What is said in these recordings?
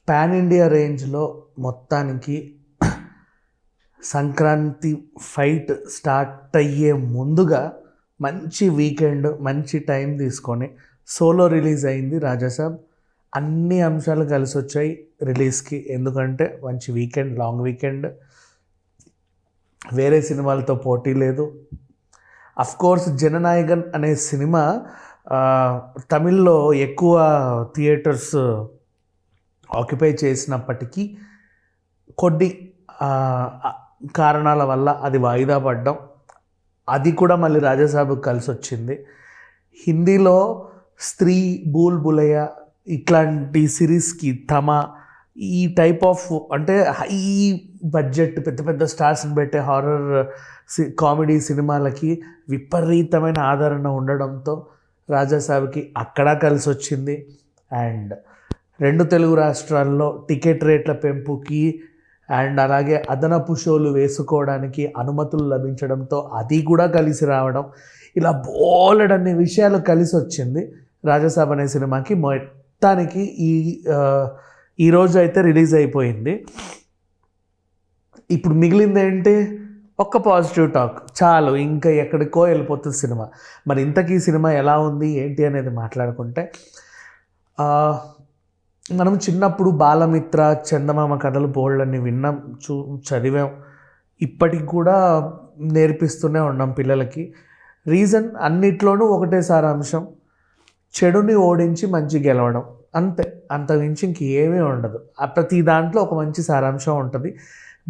Pan India రేంజ్లో మొత్తానికి Sankranti fight start అయ్యే ముందుగా మంచి వీకెండ్ మంచి టైం తీసుకొని సోలో రిలీజ్ అయింది రాజాసాబ్. అన్ని అంశాలు కలిసి వచ్చాయి రిలీజ్కి. ఎందుకంటే మంచి వీకెండ్, లాంగ్ వీకెండ్, వేరే సినిమాలతో పోటీ లేదు. అఫ్కోర్స్ జననాయకన్ అనే సినిమా తమిళ్లో ఎక్కువ థియేటర్స్ ఆక్యుపై చేసినప్పటికీ కొన్ని కారణాల వల్ల అది వాయిదా పడ్డం, అది కూడా మళ్ళీ రాజాసాబ్కి కలిసి వచ్చింది. హిందీలో స్త్రీ, బూల్ బులయ్య ఇట్లాంటి సిరీస్కి తమ ఈ టైప్ ఆఫ్ అంటే హై బడ్జెట్ పెద్ద పెద్ద స్టార్స్ని పెట్టే హారర్ కామెడీ సినిమాలకి విపరీతమైన ఆదరణ ఉండడంతో రాజాసాబ్కి అక్కడ కలిసి వచ్చింది. అండ్ 2 తెలుగు రాష్ట్రాల్లో టికెట్ రేట్ల పెంపుకి అండ్ అలాగే అదనపు షోలు వేసుకోవడానికి అనుమతులు లభించడంతో అది కూడా కలిసి రావడం, ఇలా బోలెడన్ని విషయాలు కలిసి వచ్చింది రాజాసాబ్ అనే సినిమాకి. మొత్తానికి ఈరోజు అయితే రిలీజ్ అయిపోయింది. ఇప్పుడు మిగిలింది ఏంటి? ఒక్క పాజిటివ్ టాక్ చాలు, ఇంకా ఎక్కడికో వెళ్ళిపోతుంది సినిమా. మరి ఇంతకీ సినిమా ఎలా ఉంది ఏంటి అనేది మాట్లాడుకుంటే, మనం చిన్నప్పుడు బాలమిత్ర, చందమామ కథలు బోల్డన్ని విన్నాం, చదివాం, ఇప్పటికి కూడా నేర్పిస్తూనే ఉన్నాం పిల్లలకి. రీజన్ అన్నిట్లోనూ ఒకటే సారాంశం, చెడుని ఓడించి మంచి గెలవడం, అంతే. అంతకుమించి ఇంకేమీ ఉండదు. ప్రతి దాంట్లో ఒక మంచి సారాంశం ఉంటుంది.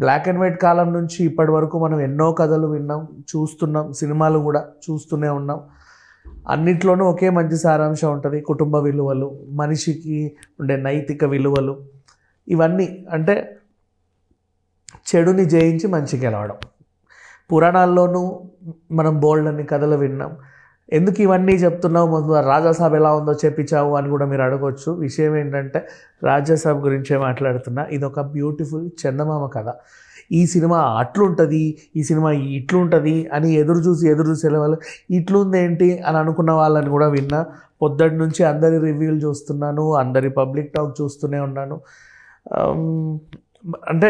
బ్లాక్ అండ్ వైట్ కాలం నుంచి ఇప్పటి వరకు మనం ఎన్నో కథలు విన్నాం, చూస్తున్నాం, సినిమాలు కూడా చూస్తూనే ఉన్నాం. అన్నిట్లోనూ ఒకే మంచి సారాంశం ఉంటుంది. కుటుంబ విలువలు, మనిషికి ఉండే నైతిక విలువలు, ఇవన్నీ అంటే చెడుని జయించి మంచి గెలవడం. పురాణాల్లోనూ మనం బోల్డ్ అన్ని కథలు విన్నాం. ఎందుకు ఇవన్నీ చెప్తున్నావు, ముందు రాజాసాబ్ ఎలా ఉందో చెప్పించావు అని కూడా మీరు అడగవచ్చు. విషయం ఏంటంటే రాజాసాబ్ గురించే మాట్లాడుతున్నా. ఇది ఒక బ్యూటిఫుల్ చందమామ కథ. ఈ సినిమా అట్లుంటుంది, ఈ సినిమా ఇట్లుంటుంది అని ఎదురు చూసి వాళ్ళు ఇట్లుంది ఏంటి అని అనుకున్న వాళ్ళని కూడా విన్నా. పొద్దుటి నుంచి అందరి రివ్యూలు చూస్తున్నాను, అందరి పబ్లిక్ టాక్ చూస్తూనే ఉన్నాను. అంటే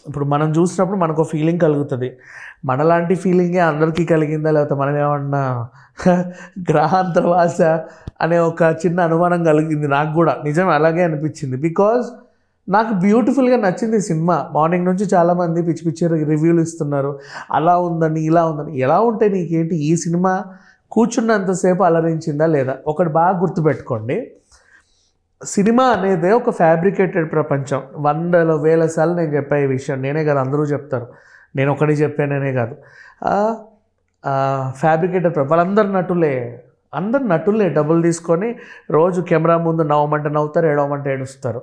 ఇప్పుడు మనం చూసినప్పుడు మనకు ఫీలింగ్ కలుగుతుంది. మనలాంటి ఫీలింగే అందరికీ కలిగిందా, లేకపోతే మనం ఏమన్నా గ్రహాంతరవాస అనే ఒక చిన్న అనుమానం కలిగింది నాకు కూడా. నిజం అలాగే అనిపించింది. బికాజ్ నాకు బ్యూటిఫుల్గా నచ్చింది సినిమా. మార్నింగ్ నుంచి చాలామంది పిచ్చి పిచ్చి రివ్యూలు ఇస్తున్నారు, అలా ఉందని ఇలా ఉందని. ఎలా ఉంటే నీకేంటి, ఈ సినిమా కూర్చున్నంతసేపు అలరించిందా లేదా? ఒకటి బాగా గుర్తుపెట్టుకోండి, సినిమా అనేది ఒక ఫ్యాబ్రికేటెడ్ ప్రపంచం. వందల వేల సార్లు నేను చెప్పే ఈ విషయం, నేనే కాదు అందరూ చెప్తారు, నేను ఒకటి చెప్పాననే కాదు. ఫ్యాబ్రికేటెడ్ వాళ్ళందరూ నటులే, అందరు నటులే. డబ్బులు తీసుకొని రోజు కెమెరా ముందు నవ్వమంటే నవ్వుతారు, ఏడవమంటే ఏడుస్తారు.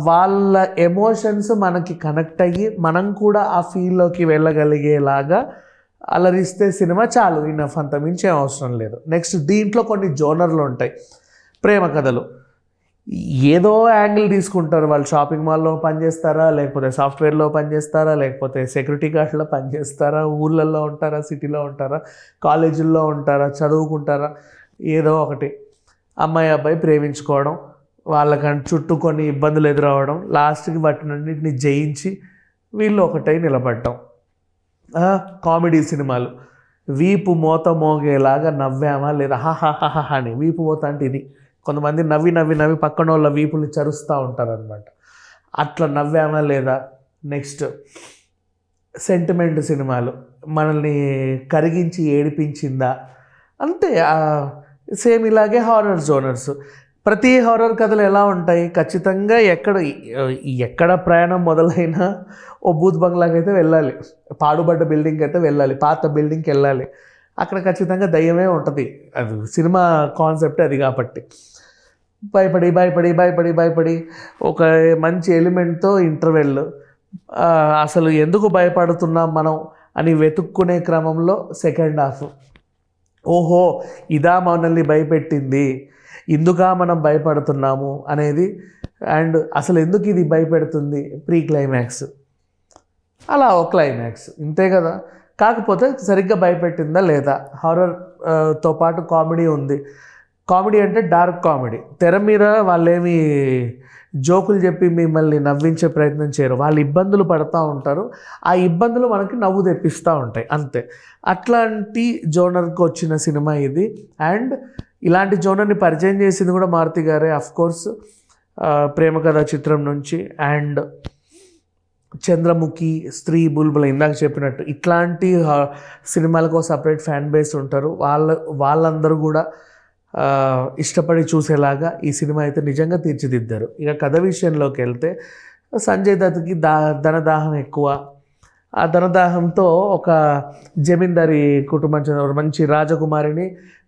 వాళ్ళ ఎమోషన్స్ మనకి కనెక్ట్ అయ్యి మనం కూడా ఆ ఫీల్లోకి వెళ్ళగలిగేలాగా అలరిస్తే సినిమా చాలు, ఇనఫ్, అంత మించే అవసరం లేదు. నెక్స్ట్ దీంట్లో కొన్ని జోనర్లు ఉంటాయి. ప్రేమ కథలు ఏదో యాంగిల్ తీసుకుంటారు. వాళ్ళు షాపింగ్ మాల్లో పనిచేస్తారా, లేకపోతే సాఫ్ట్వేర్లో పనిచేస్తారా, లేకపోతే సెక్యూరిటీ గార్డ్లో పనిచేస్తారా, ఊళ్ళల్లో ఉంటారా, సిటీలో ఉంటారా, కాలేజీల్లో ఉంటారా, చదువుకుంటారా, ఏదో ఒకటి అమ్మాయి అబ్బాయి ప్రేమించుకోవడం, వాళ్ళకంటే చుట్టూ కొన్ని ఇబ్బందులు ఎదురవ్వడం, లాస్ట్కి వాటినన్నింటిని జయించి వీళ్ళు ఒకటై నిలబడటం. కామెడీ సినిమాలు వీపు మోత మోగేలాగా నవ్వామా లేదా, హాహాహా అని. వీపు మోత అంటే ఇది, కొంతమంది నవ్వి నవ్వి నవ్వి పక్కన వాళ్ళ వీపులు చరుస్తూ ఉంటారనమాట. అట్లా నవ్వామా లేదా. నెక్స్ట్ సెంటిమెంట్ సినిమాలు మనల్ని కరిగించి ఏడిపించిందా, అంతే. సేమ్ ఇలాగే హారర్ జోనర్స్. ప్రతి హారర్ కథలు ఎలా ఉంటాయి, ఖచ్చితంగా ఎక్కడ ప్రయాణం మొదలైనా ఓ బూత్ బంగ్లాకి అయితే వెళ్ళాలి, పాడుబడ్డ బిల్డింగ్కి అయితే వెళ్ళాలి, పాత బిల్డింగ్కి వెళ్ళాలి. అక్కడ ఖచ్చితంగా దయ్యమే ఉంటుంది. అది సినిమా కాన్సెప్ట్ అది. కాబట్టి భయపడి భయపడి భయపడి భయపడి ఒక మంచి ఎలిమెంట్తో ఇంటర్వెల్, అసలు ఎందుకు భయపడుతున్నాం మనం అని వెతుక్కునే క్రమంలో సెకండ్ హాఫ్, ఓహో ఇదా మనల్ని భయపెట్టింది, ఇందుకా మనం భయపడుతున్నాము అనేది, అండ్ అసలు ఎందుకు ఇది భయపెడుతుంది, ప్రీ క్లైమాక్స్, అలా ఒక క్లైమాక్స్, ఇంతే కదా. కాకపోతే సరిగ్గా భయపెట్టిందా లేదా. హారర్తో పాటు కామెడీ ఉంది. కామెడీ అంటే డార్క్ కామెడీ. తెర మీద వాళ్ళేమి జోకులు చెప్పి మిమ్మల్ని నవ్వించే ప్రయత్నం చేయరు. వాళ్ళు ఇబ్బందులు పడుతూ ఉంటారు, ఆ ఇబ్బందులు మనకి నవ్వు తెప్పిస్తూ ఉంటాయి అంతే. అట్లాంటి జోనర్కి వచ్చిన సినిమా ఇది. అండ్ ఇలాంటి జోనర్ని పరిచయం చేసింది కూడా మారుతి గారే అఫ్కోర్స్, ప్రేమ కథా చిత్రం నుంచి. అండ్ చంద్రముఖి, స్త్రీ, బుల్బుల ఇందాక చెప్పినట్టు ఇట్లాంటి సినిమాలకు సపరేట్ ఫ్యాన్ బేస్ ఉంటారు. వాళ్ళందరూ కూడా ఇష్టపడి చూసేలాగా ఈ సినిమా అయితే నిజంగా తీర్చిదిద్దారు. ఇక కథ విషయంలోకి వెళ్తే సంజయ్ దత్కి ధనదాహం ఎక్కువ. ఆ ధనదాహంతో ఒక జమీందారీ కుటుంబం చెందిన మంచి రాజకుమారిని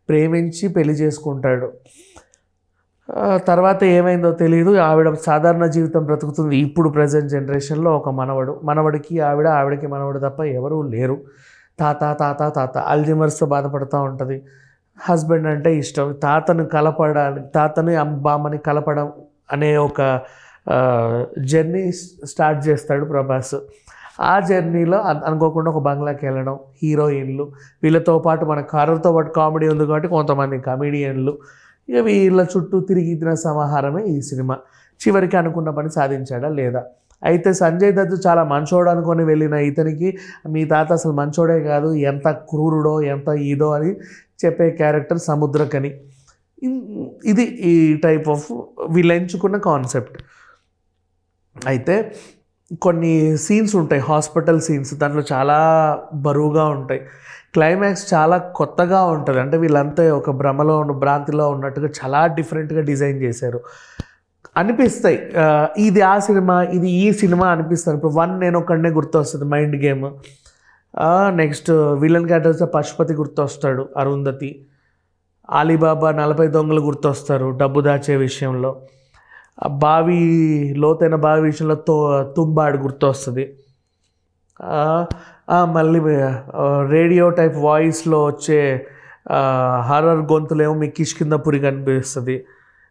ప్రేమించి పెళ్లి చేసుకుంటాడు. తర్వాత ఏమైందో తెలియదు, ఆవిడ సాధారణ జీవితం బ్రతుకుతుంది. ఇప్పుడు ప్రజెంట్ జనరేషన్లో ఒక మనవడికి ఆవిడకి మనవడు తప్ప ఎవరూ లేరు. తాత తాత తాత అల్జీమర్స్తో బాధపడుతూ ఉంటుంది. హస్బెండ్ అంటే ఇష్టం. తాతని బామ్మని కలపడం అనే ఒక జర్నీ స్టార్ట్ చేస్తాడు ప్రభాస్. ఆ జర్నీలో అనుకోకుండా ఒక బంగ్లాకి వెళ్ళడం, హీరోయిన్లు, వీళ్ళతో పాటు మన కారుతో పాటు కామెడీ ఉంది కాబట్టి కొంతమంది కమెడియన్లు, ఇక వీళ్ళ చుట్టూ తిరిగిన సమాహారమే ఈ సినిమా. చివరికి అనుకున్న పని సాధించాడా లేదా? అయితే సంజయ్ దత్ చాలా మంచోడు అనుకొని వెళ్ళిన ఇతనికి మీ తాత అసలు మంచోడే కాదు, ఎంత క్రూరుడో ఎంత ఇదో అని చెప్పే క్యారెక్టర్ సముద్రకని. ఇది ఈ టైప్ ఆఫ్ వీళ్ళు ఎంచుకున్న కాన్సెప్ట్. అయితే కొన్ని సీన్స్ ఉంటాయి, హాస్పిటల్ సీన్స్, దాంట్లో చాలా బరువుగా ఉంటాయి. క్లైమాక్స్ చాలా కొత్తగా ఉంటుంది. అంటే వీళ్ళంతా ఒక భ్రాంతిలో ఉన్నట్టుగా చాలా డిఫరెంట్గా డిజైన్ చేశారు అనిపిస్తాయి. ఇది ఆ సినిమా, ఇది ఈ సినిమా అనిపిస్తాను. ఇప్పుడు 1 నేను ఒక్కడనే గుర్తొస్తుంది, mind game. Next villain character Pashupathi గుర్తొస్తాడు, అరుంధతి. అలీబాబా 40 దొంగలు గుర్తొస్తారు డబ్బు దాచే విషయంలో. లోతైన బావి విషయంలో తుంబాడు గుర్తొస్తుంది. మళ్ళీ రేడియో టైప్ వాయిస్లో వచ్చే హారర్ గొంతులేమో మీకు కిష్కిందపురి కనిపిస్తుంది.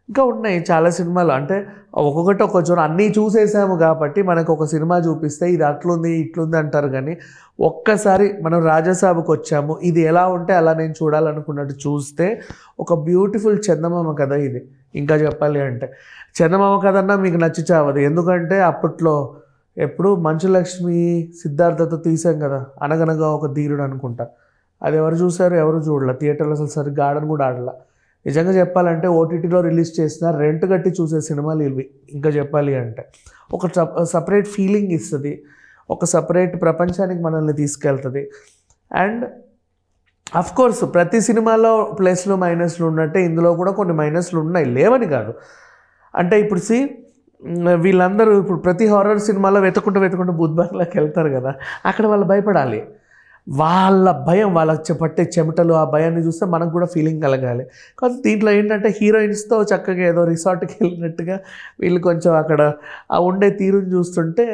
ఇంకా ఉన్నాయి చాలా సినిమాలు. అంటే ఒక్కొక్కటి ఒక జోన్ అన్నీ చూసేసాము కాబట్టి మనకు ఒక సినిమా చూపిస్తే ఇది అట్లుంది ఇట్లుంది అంటారు. కానీ ఒక్కసారి మనం రాజాసాబుకి వచ్చాము, ఇది ఎలా ఉంటే అలా నేను చూడాలనుకున్నట్టు చూస్తే ఒక బ్యూటిఫుల్ చందమామ కథ ఇది. ఇంకా చెప్పాలి అంటే చందమామ కథ అన్నా మీకు నచ్చి చావదు. ఎందుకంటే అప్పట్లో ఎప్పుడు మంచులక్ష్మి సిద్ధార్థతో తీసాం కదా, అనగనగా ఒక ధీరుడు అనుకుంటా. అది ఎవరు చూసారు? ఎవరు చూడలే. థియేటర్లో అసలు సరిగ్గా ఆడని కూడా ఆడలా. నిజంగా చెప్పాలంటే ఓటీటీలో రిలీజ్ చేసిన రెంట్ కట్టి చూసే సినిమాలు ఇవి. ఇంకా చెప్పాలి అంటే ఒక సపరేట్ ఫీలింగ్ ఇస్తుంది, ఒక సపరేట్ ప్రపంచానికి మనల్ని తీసుకెళ్తుంది. అండ్ అఫ్కోర్స్ ప్రతి సినిమాలో ప్లస్లు మైనస్లు ఉన్నట్టే ఇందులో కూడా కొన్ని మైనస్లు ఉన్నాయి, లేవని కాదు. అంటే ఇప్పుడు వీళ్ళందరూ ఇప్పుడు ప్రతి హారర్ సినిమాలో వెతుకుంటూ బూత్ బంగ్లాకి వెళ్తారు కదా, అక్కడ వాళ్ళు భయపడాలి. వాళ్ళ భయం, వాళ్ళకి పట్టే చెమటలు, ఆ భయాన్ని చూస్తే మనకు కూడా ఫీలింగ్ కలగాలి. కానీ దీంట్లో ఏంటంటే హీరోయిన్స్తో చక్కగా ఏదో రిసార్ట్కి వెళ్ళినట్టుగా వీళ్ళు కొంచెం అక్కడ ఆ ఉండే తీరుని చూస్తుంటే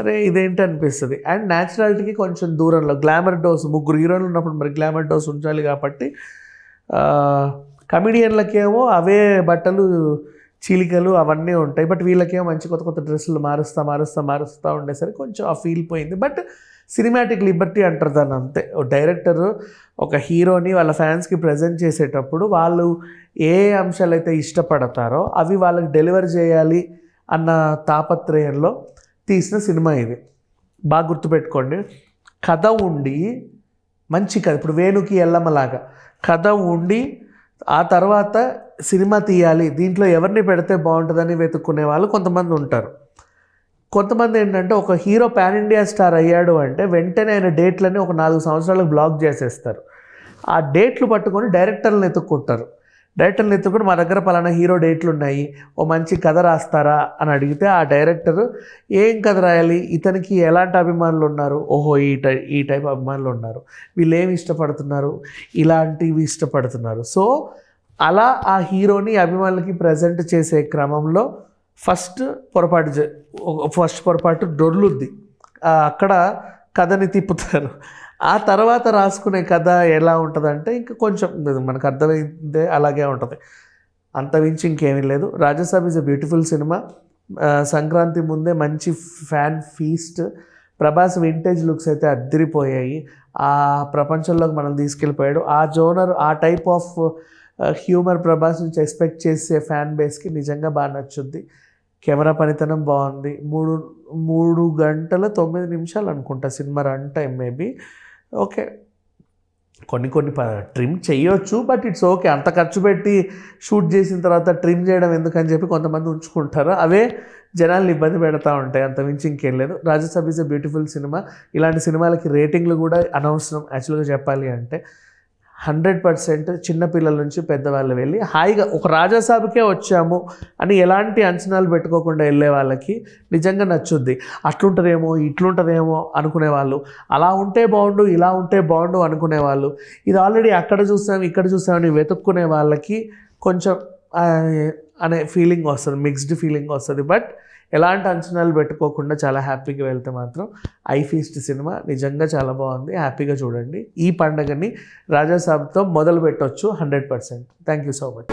అరే ఇదేంటి అనిపిస్తుంది. అండ్ న్యాచురాలిటీకి కొంచెం దూరంలో గ్లామర్ డోస్, 3 హీరోయిన్లు ఉన్నప్పుడు మరి గ్లామర్ డోస్ ఉంచాలి కాబట్టి కమెడియన్లకేమో అవే బట్టలు, చీలికలు అవన్నీ ఉంటాయి. బట్ వీళ్ళకేమో మంచి కొత్త డ్రెస్సులు మారుస్తూ ఉండేసరికి కొంచెం ఆ ఫీల్ పోయింది. బట్ సినిమాటిక్ లిబర్టీ అంటారు దాన్ని, అంతే. డైరెక్టరు ఒక హీరోని వాళ్ళ ఫ్యాన్స్కి ప్రజెంట్ చేసేటప్పుడు వాళ్ళు ఏ అంశాలు అయితే ఇష్టపడతారో అవి వాళ్ళకి డెలివర్ చేయాలి అన్న తాపత్రయంలో తీసిన సినిమా ఇది. బాగా గుర్తుపెట్టుకోండి. కథ ఉండి మంచి కథ, ఇప్పుడు వేణుకి ఎల్లమ్మలాగా కథ ఉండి ఆ తర్వాత సినిమా తీయాలి, దీంట్లో ఎవరిని పెడితే బాగుంటుందని వెతుక్కునే వాళ్ళు కొంతమంది ఉంటారు. కొంతమంది ఏంటంటే ఒక హీరో పాన్ ఇండియా స్టార్ అయ్యాడు అంటే వెంటనే ఆయన డేట్లని ఒక 4 సంవత్సరాలకు బ్లాక్ చేసేస్తారు. ఆ డేట్లు పట్టుకొని డైరెక్టర్లను ఎత్తుక్కుంటారు. మా దగ్గర పలానా హీరో డేట్లు ఉన్నాయి, ఓ మంచి కథ రాస్తారా అని అడిగితే ఆ డైరెక్టరు ఏం కథ రాయాలి, ఇతనికి ఎలాంటి అభిమానులు ఉన్నారు, ఓహో ఈ టైప్ అభిమానులు ఉన్నారు, వీళ్ళు ఏమి ఇష్టపడుతున్నారు, ఇలాంటివి ఇష్టపడుతున్నారు. సో అలా ఆ హీరోని అభిమానులకి ప్రజెంట్ చేసే క్రమంలో ఫస్ట్ పొరపాటు డొర్లుద్ది. అక్కడ కథని తిప్పుతారు. ఆ తర్వాత రాసుకునే కథ ఎలా ఉంటుందంటే ఇంకా కొంచెం మనకు అర్థమైందే అలాగే ఉంటుంది, అంతమించి ఇంకేమీ లేదు. Rajasaab is a beautiful cinema. Sankranti ముందే మంచి fan feast. Prabhas vintage looks అయితే అద్దరిపోయాయి. ఆ ప్రపంచంలోకి మనం తీసుకెళ్ళిపోయాడు. ఆ జోనర్, ఆ టైప్ ఆఫ్ హ్యూమర్ ప్రభాస్ నుంచి ఎక్స్పెక్ట్ చేసే ఫ్యాన్ బేస్కి నిజంగా బాగా నచ్చుద్ది. కెమెరా పనితనం బాగుంది. 3 గంటల 9 నిమిషాలు అనుకుంటా cinema run time maybe. Okay, కొన్ని ట్రిమ్ చేయొచ్చు, బట్ ఇట్స్ ఓకే. అంత ఖర్చు పెట్టి షూట్ చేసిన తర్వాత ట్రిమ్ చేయడం ఎందుకని చెప్పి కొంతమంది ఉంచుకుంటారు. అవే జనాల్ని ఇబ్బంది పెడతా ఉంటాయి, అంత మించి ఇంకేం లేదు. Rajasaab is a beautiful cinema. ఇలాంటి సినిమాలకి రేటింగ్లు కూడా అనవసరం యాక్చువల్గా చెప్పాలి అంటే. 100% చిన్నపిల్లల నుంచి పెద్దవాళ్ళు వెళ్ళి హాయిగా ఒక రాజాసాబ్కే వచ్చాము అని ఎలాంటి అంచనాలు పెట్టుకోకుండా వెళ్ళే వాళ్ళకి నిజంగా నచ్చుద్ది. అట్లుంటుందేమో ఇట్లుంటుందేమో అనుకునేవాళ్ళు, అలా ఉంటే బాగుండు ఇలా ఉంటే బాగుండు అనుకునేవాళ్ళు, ఇది ఆల్రెడీ అక్కడ చూసాం ఇక్కడ చూసామని వెతుక్కునే వాళ్ళకి కొంచెం అనే ఫీలింగ్ వస్తుంది, మిక్స్డ్ ఫీలింగ్ వస్తుంది. బట్ ఎలాంటి అంచనాలు పెట్టుకోకుండా చాలా హ్యాపీగా వెళ్తే మాత్రం ఐ ఫీస్ట్ సినిమా నిజంగా చాలా బాగుంది. హ్యాపీగా చూడండి. ఈ పండుగని రాజాసాబ్తో మొదలు పెట్టవచ్చు 100%. Thank you so much.